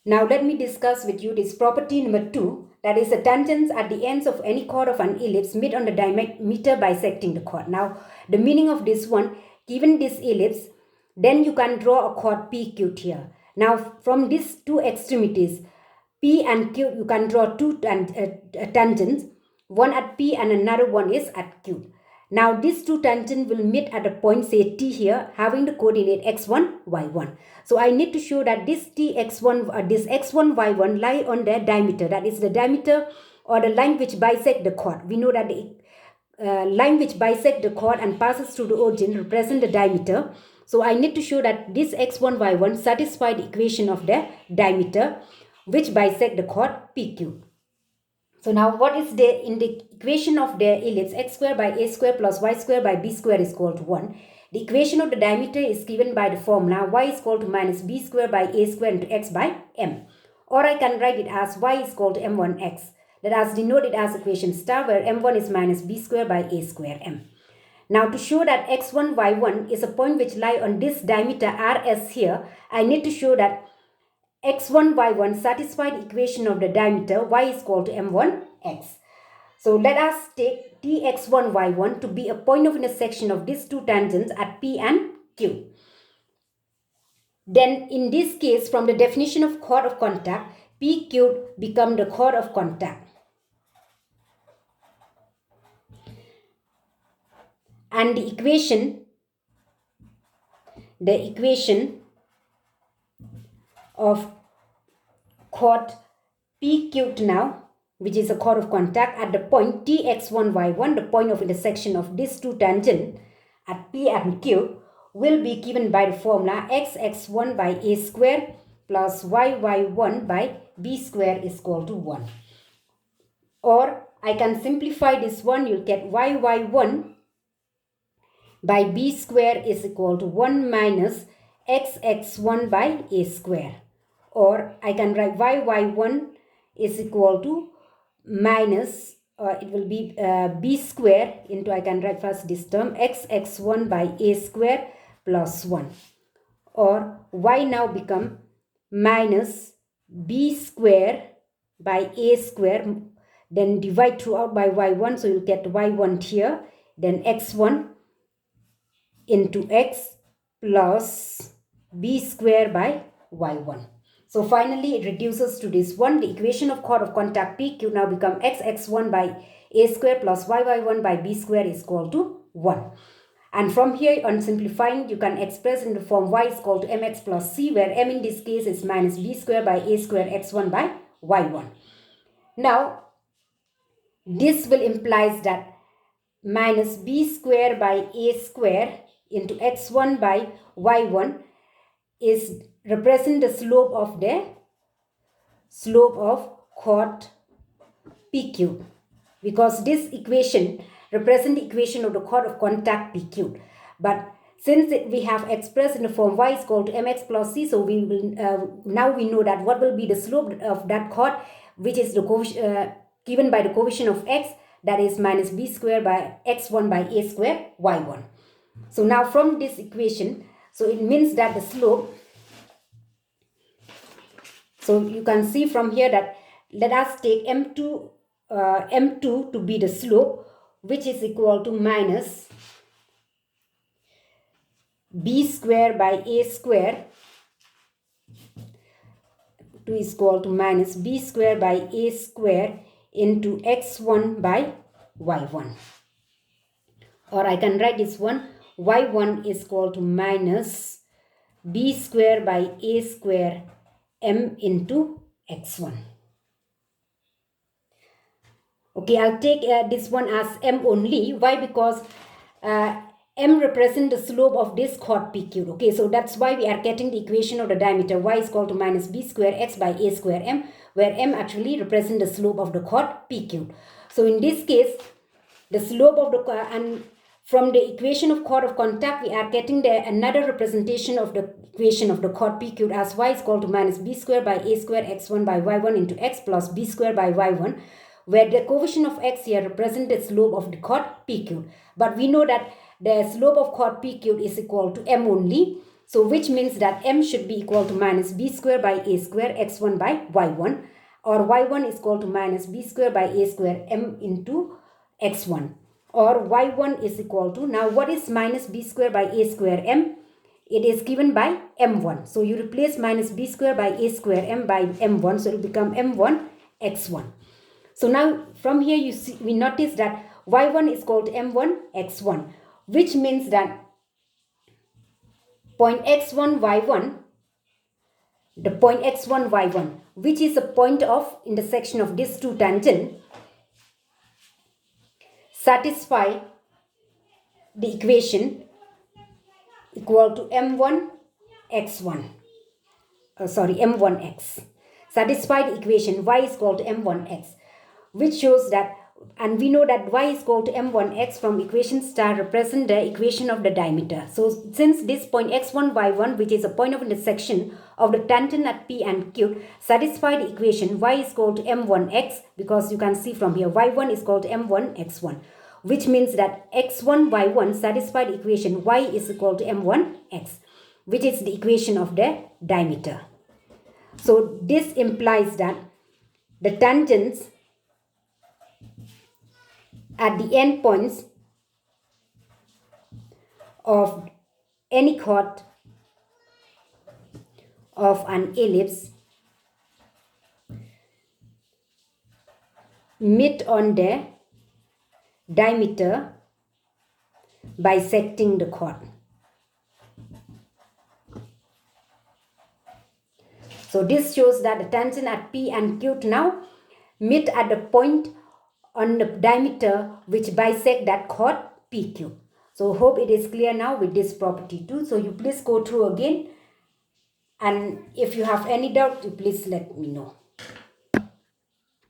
Now let me discuss with you this property number 2, that is the tangents at the ends of any chord of an ellipse meet on the diameter bisecting the chord. Now the meaning of this one, given this ellipse, then you can draw a chord PQ here. Now from these two extremities, P and Q, you can draw two tangents, one at P and another one is at Q. Now these two tangents will meet at a point, say T here, having the coordinate x1, y1. So I need to show that this Tx1, this x1, y1 lie on their diameter. That is the diameter or the line which bisect the chord. We know that the line which bisect the chord and passes through the origin represent the diameter. So I need to show that this x1, y1 satisfy the equation of the diameter which bisect the chord PQ. So now what is there in the equation of the ellipse? X square by a square plus y square by b square is equal to 1. The equation of the diameter is given by the formula y is equal to minus b square by a square into x by m. Or I can write it as y is equal to m1x. Let us denote it as equation star, where m1 is minus b square by a square m. Now to show that x1, y1 is a point which lie on this diameter rs here, I need to show that x1, y1 satisfy the equation of the diameter y is equal to m1x. So let us take tx1, y1 to be a point of intersection of these two tangents at P and Q. Then in this case, from the definition of chord of contact, PQ become the chord of contact. And the equation of chord PQ now, which is a chord of contact at the point Tx1, y1, the point of intersection of these two tangents at P and Q, will be given by the formula xx1 by a square plus yy1 by b square is equal to 1. Or I can simplify this one, you'll get yy1 by b square is equal to 1 minus xx1 by a square. Or I can write yy1 is equal to minus, it will be b square into, I can write first this term, xx1 by a square plus 1. Or y now become minus b square by a square, then divide throughout by y1, so you'll get y1 here, then x1 into x plus b square by y1. So finally it reduces to this one. The equation of chord of contact PQ now become xx1 by a square plus yy1 by b square is equal to 1. And from here on simplifying, you can express in the form y is equal to mx plus c, where m in this case is minus b square by a square x1 by y1. Now this will implies that minus b square by a square into x1 by y1 is represent the slope of chord PQ, because this equation represent the equation of the chord of contact PQ. But since we have expressed in the form y is equal to mx plus c, so we will now we know that what will be the slope of that chord, which is the given by the coefficient of x, that is minus b square by x1 by a square y1. So now from this equation, so it means that the slope, so you can see from here that let us take m2 to be the slope, which is equal to minus b square by a square, 2 is equal to minus b square by a square into x1 by y1. Or I can write this one, y1 is equal to minus b square by a square m into x1. Okay, I'll take this one as m only. Why? Because m represents the slope of this chord PQ. Okay, so that's why we are getting the equation of the diameter y is equal to minus b square x by a square m, where m actually represents the slope of the chord PQ. So in this case, the slope of the and from the equation of chord of contact, we are getting another representation of the equation of the chord PQ as y is equal to minus b square by a square x1 by y1 into x plus b square by y1, where the coefficient of x here represents the slope of the chord PQ. But we know that the slope of chord PQ is equal to m only. So which means that m should be equal to minus b square by a square x1 by y1, or y1 is equal to minus b square by a square m into x1, or y1 is equal to, now what is minus b square by a square m? It is given by m1. So you replace minus b square by a square m by m1, so it will become m1 x1. So now from here you see, we notice that y1 is called m1 x1, which means that point x1 y1, the point x1 y1, which is a point of intersection of these two tangents, satisfy the equation equal to m1 x1, m1x. Satisfy the equation y is equal to m1x, which shows that, and we know that y is equal to m1x from equation star represent the equation of the diameter. So since this point x1 y1, which is a point of intersection of the tangent at P and Q, satisfy the equation y is equal to m1x, because you can see from here y1 is equal to m1 x1, which means that x1 y1 satisfy the equation y is equal to m1 x, which is the equation of the diameter. So this implies that the tangents at the endpoints of any chord of an ellipse meet on the diameter bisecting the chord. So this shows that the tangent at P and Q now meet at the point on the diameter which bisect that chord PQ. So hope it is clear now with this property too. So you please go through again, and if you have any doubt, you please let me know.